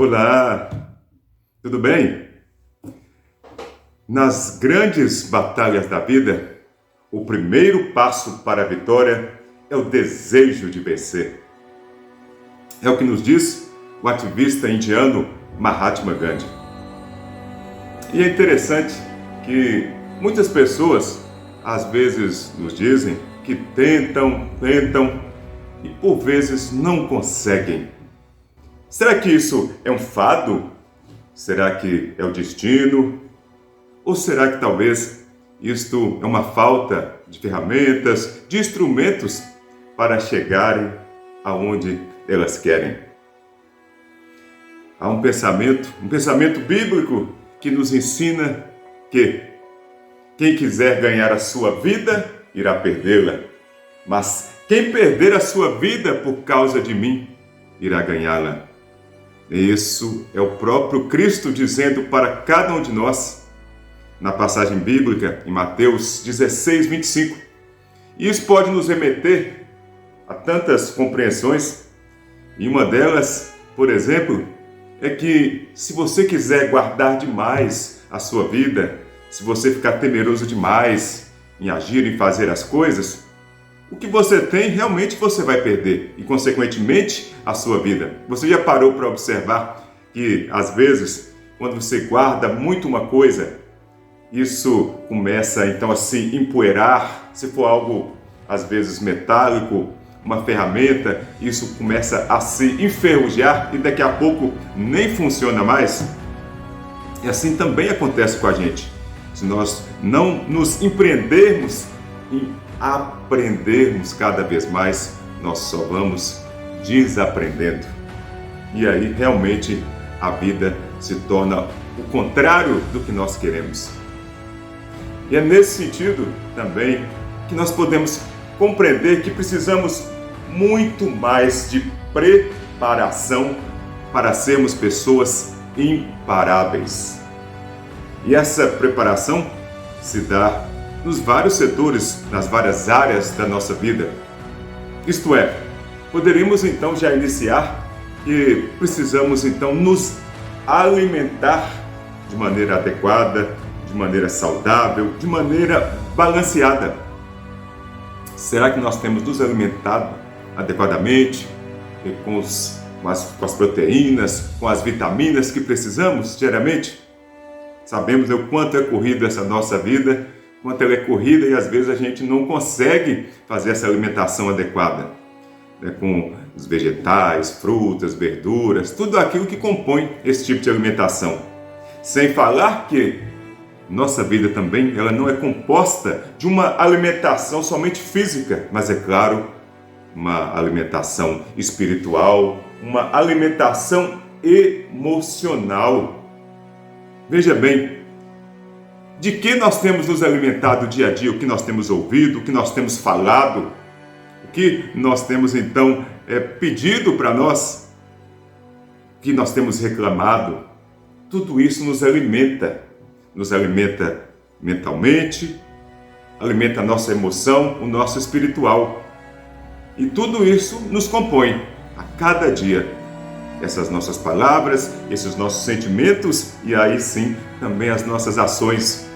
Olá, tudo bem? Nas grandes batalhas da vida, o primeiro passo para a vitória é o desejo de vencer. É o que nos diz o ativista indiano Mahatma Gandhi. E é interessante que muitas pessoas às vezes nos dizem que tentam e por vezes não conseguem. Será que isso é um fado? Será que é o destino? Ou será que talvez isto é uma falta de ferramentas, de instrumentos para chegarem aonde elas querem? Há um pensamento bíblico que nos ensina que quem quiser ganhar a sua vida irá perdê-la, mas quem perder a sua vida por causa de mim irá ganhá-la. Isso é o próprio Cristo dizendo para cada um de nós, na passagem bíblica, em Mateus 16, 25. E isso pode nos remeter a tantas compreensões, e uma delas, por exemplo, é que se você quiser guardar demais a sua vida, se você ficar temeroso demais em agir e fazer as coisas, o que você tem, realmente você vai perder e, consequentemente, a sua vida. Você já parou para observar que, às vezes, quando você guarda muito uma coisa, isso começa, então, a se empoeirar. Se for algo, às vezes, metálico, uma ferramenta, isso começa a se enferrujar e daqui a pouco nem funciona mais. E assim também acontece com a gente. Se nós não nos empreendermos em aprendermos cada vez mais, nós só vamos desaprendendo. E aí realmente a vida se torna o contrário do que nós queremos. E é nesse sentido também que nós podemos compreender que precisamos muito mais de preparação para sermos pessoas imparáveis. E essa preparação se dá nos vários setores, nas várias áreas da nossa vida. Isto é, poderíamos então já iniciar que precisamos então nos alimentar de maneira adequada, de maneira saudável, de maneira balanceada. Será que nós temos nos alimentado adequadamente, com as proteínas, com as vitaminas que precisamos diariamente? Sabemos o quanto é corrido essa nossa vida, quanto ela é corrida e às vezes a gente não consegue fazer essa alimentação adequada, com os vegetais, frutas, verduras, tudo aquilo que compõe esse tipo de alimentação. Sem falar que nossa vida também ela não é composta de uma alimentação somente física, mas é claro, uma alimentação espiritual, uma alimentação emocional. Veja bem, de que nós temos nos alimentado dia a dia, o que nós temos ouvido, o que nós temos falado, o que nós temos então pedido para nós, o que nós temos reclamado, tudo isso nos alimenta mentalmente, alimenta a nossa emoção, o nosso espiritual. E tudo isso nos compõe a cada dia. Essas nossas palavras, esses nossos sentimentos e aí sim também as nossas ações.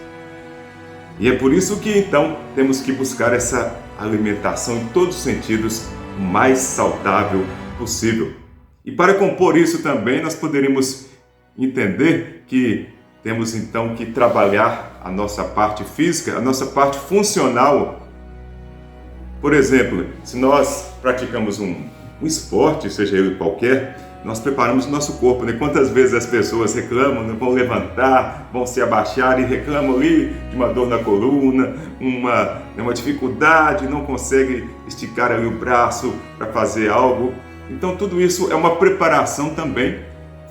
E é por isso que então temos que buscar essa alimentação em todos os sentidos o mais saudável possível. E para compor isso também nós poderíamos entender que temos então que trabalhar a nossa parte física, a nossa parte funcional. Por exemplo, se nós praticamos um esporte, seja ele qualquer, nós preparamos o nosso corpo, Quantas vezes as pessoas reclamam, vão levantar, vão se abaixar e reclamam ali de uma dor na coluna, uma dificuldade, não consegue esticar ali o braço para fazer algo. Então tudo isso é uma preparação também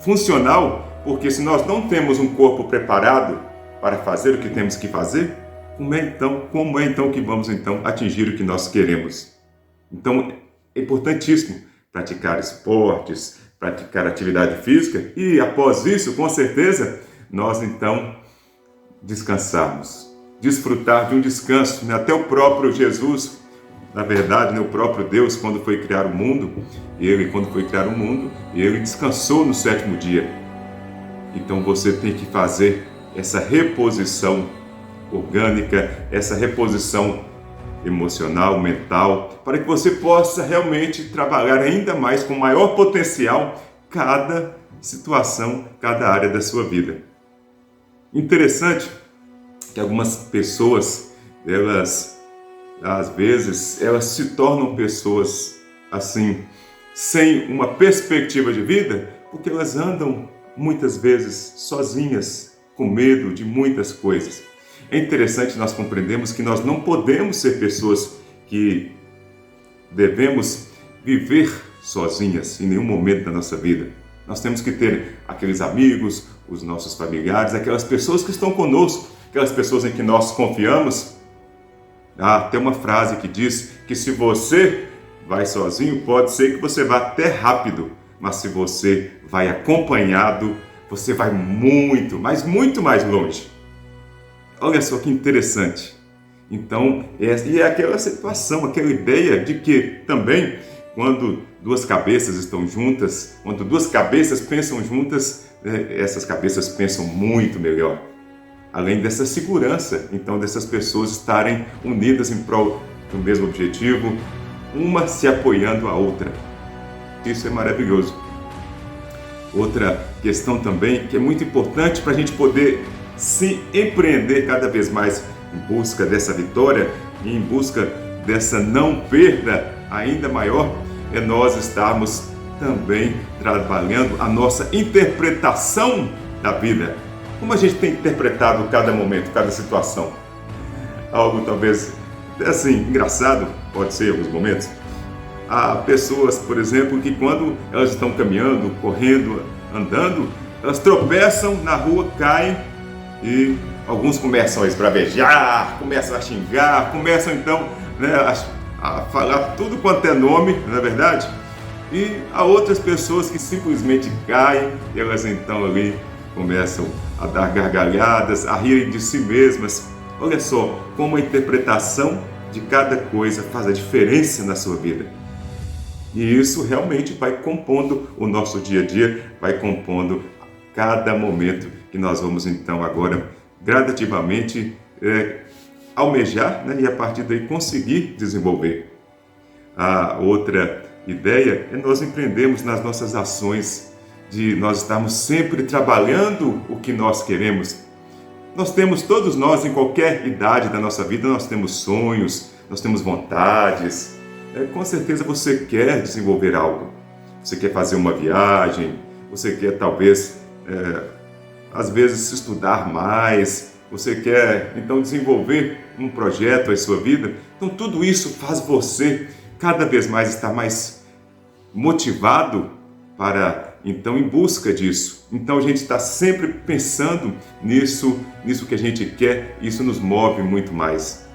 funcional, porque se nós não temos um corpo preparado para fazer o que temos que fazer, como é então que vamos atingir o que nós queremos? Então é importantíssimo praticar esportes, praticar atividade física e após isso, com certeza, nós então descansarmos, desfrutar de um descanso. Até o próprio Jesus Na verdade, né, o próprio Deus, quando foi criar o mundo, ele descansou no sétimo dia. Então você tem que fazer essa reposição orgânica, essa reposição emocional, mental, para que você possa realmente trabalhar ainda mais com maior potencial cada situação, cada área da sua vida. Interessante que algumas pessoas, às vezes, elas se tornam pessoas assim, sem uma perspectiva de vida, porque elas andam muitas vezes sozinhas, com medo de muitas coisas. É interessante nós compreendermos que nós não podemos ser pessoas que devemos viver sozinhas em nenhum momento da nossa vida. Nós temos que ter aqueles amigos, os nossos familiares, aquelas pessoas que estão conosco, aquelas pessoas em que nós confiamos. Tem uma frase que diz que se você vai sozinho, pode ser que você vá até rápido, mas se você vai acompanhado, você vai muito, mas muito mais longe. Olha só que interessante. Então, é aquela situação, aquela ideia de que também, quando duas cabeças estão juntas, quando duas cabeças pensam juntas, essas cabeças pensam muito melhor. Além dessa segurança, então, dessas pessoas estarem unidas em prol do mesmo objetivo, uma se apoiando a outra. Isso é maravilhoso. Outra questão também que é muito importante para a gente poder se empreender cada vez mais em busca dessa vitória e em busca dessa não perda ainda maior, é nós estarmos também trabalhando a nossa interpretação da vida. Como a gente tem interpretado cada momento, cada situação? Algo talvez assim, engraçado, pode ser em alguns momentos. Há pessoas, por exemplo, que quando elas estão caminhando, correndo, andando, elas tropeçam na rua, caem e alguns começam a esbravejar, começam a xingar, começam então a falar tudo quanto é nome, não é verdade? E há outras pessoas que simplesmente caem, e elas então ali começam a dar gargalhadas, a rirem de si mesmas. Olha só como a interpretação de cada coisa faz a diferença na sua vida. E isso realmente vai compondo o nosso dia a dia, vai compondo cada momento que nós vamos então agora gradativamente almejar, e a partir daí conseguir desenvolver. A outra ideia é nós empreendermos nas nossas ações, de nós estarmos sempre trabalhando o que nós queremos. Nós temos, todos nós, em qualquer idade da nossa vida, nós temos sonhos, nós temos vontades. Com certeza você quer desenvolver algo. Você quer fazer uma viagem, você quer talvez, às vezes, estudar mais, você quer então desenvolver um projeto em sua vida. Então tudo isso faz você cada vez mais estar mais motivado para então em busca disso. Então a gente está sempre pensando nisso que a gente quer, isso nos move muito mais.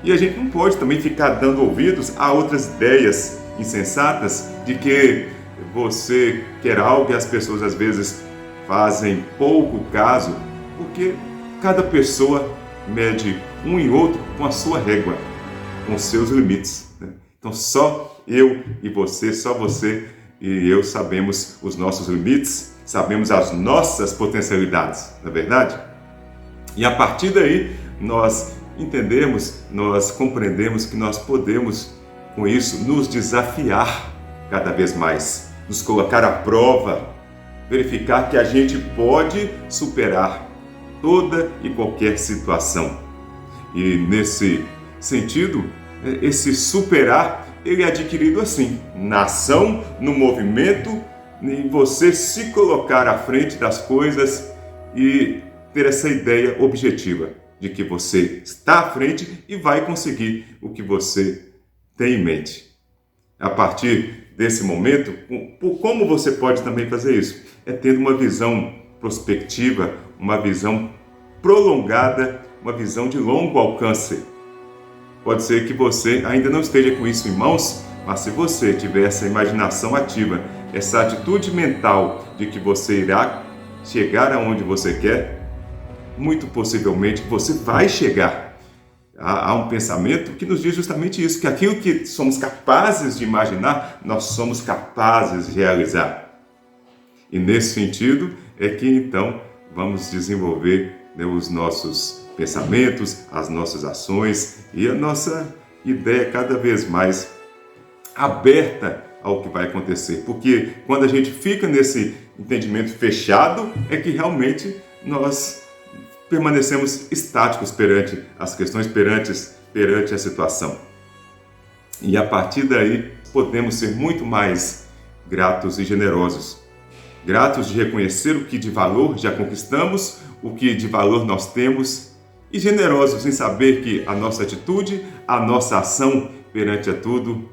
E a gente não pode também ficar dando ouvidos a outras ideias insensatas de que você quer algo e as pessoas às vezes fazem pouco caso, porque cada pessoa mede um e outro com a sua régua, com os seus limites. Então só eu e você, só você e eu sabemos os nossos limites, sabemos as nossas potencialidades, não é verdade? E a partir daí nós entendemos, nós compreendemos que nós podemos com isso nos desafiar cada vez mais, nos colocar à prova, verificar que a gente pode superar toda e qualquer situação. E nesse sentido, esse superar, ele é adquirido assim, na ação, no movimento, em você se colocar à frente das coisas e ter essa ideia objetiva de que você está à frente e vai conseguir o que você tem em mente. A partir desse momento, como você pode também fazer isso? É tendo uma visão prospectiva, uma visão prolongada, uma visão de longo alcance. Pode ser que você ainda não esteja com isso em mãos, mas se você tiver essa imaginação ativa, essa atitude mental de que você irá chegar aonde você quer, muito possivelmente você vai chegar. há um pensamento que nos diz justamente isso, que aquilo que somos capazes de imaginar, nós somos capazes de realizar. E nesse sentido é que então vamos desenvolver, né, os nossos pensamentos, as nossas ações e a nossa ideia cada vez mais aberta ao que vai acontecer. Porque quando a gente fica nesse entendimento fechado, é que realmente nós permanecemos estáticos perante as questões, perante a situação. E a partir daí podemos ser muito mais gratos e generosos. Gratos de reconhecer o que de valor já conquistamos, o que de valor nós temos, e generosos em saber que a nossa atitude, a nossa ação perante a tudo,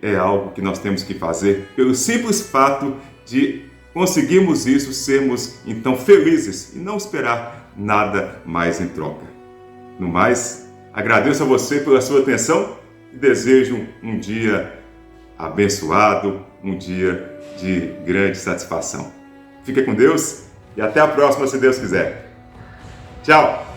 é algo que nós temos que fazer pelo simples fato de conseguirmos isso, sermos então felizes e não esperar nada mais em troca. No mais, agradeço a você pela sua atenção e desejo um dia abençoado, um dia de grande satisfação. Fique com Deus e até a próxima, se Deus quiser. Tchau!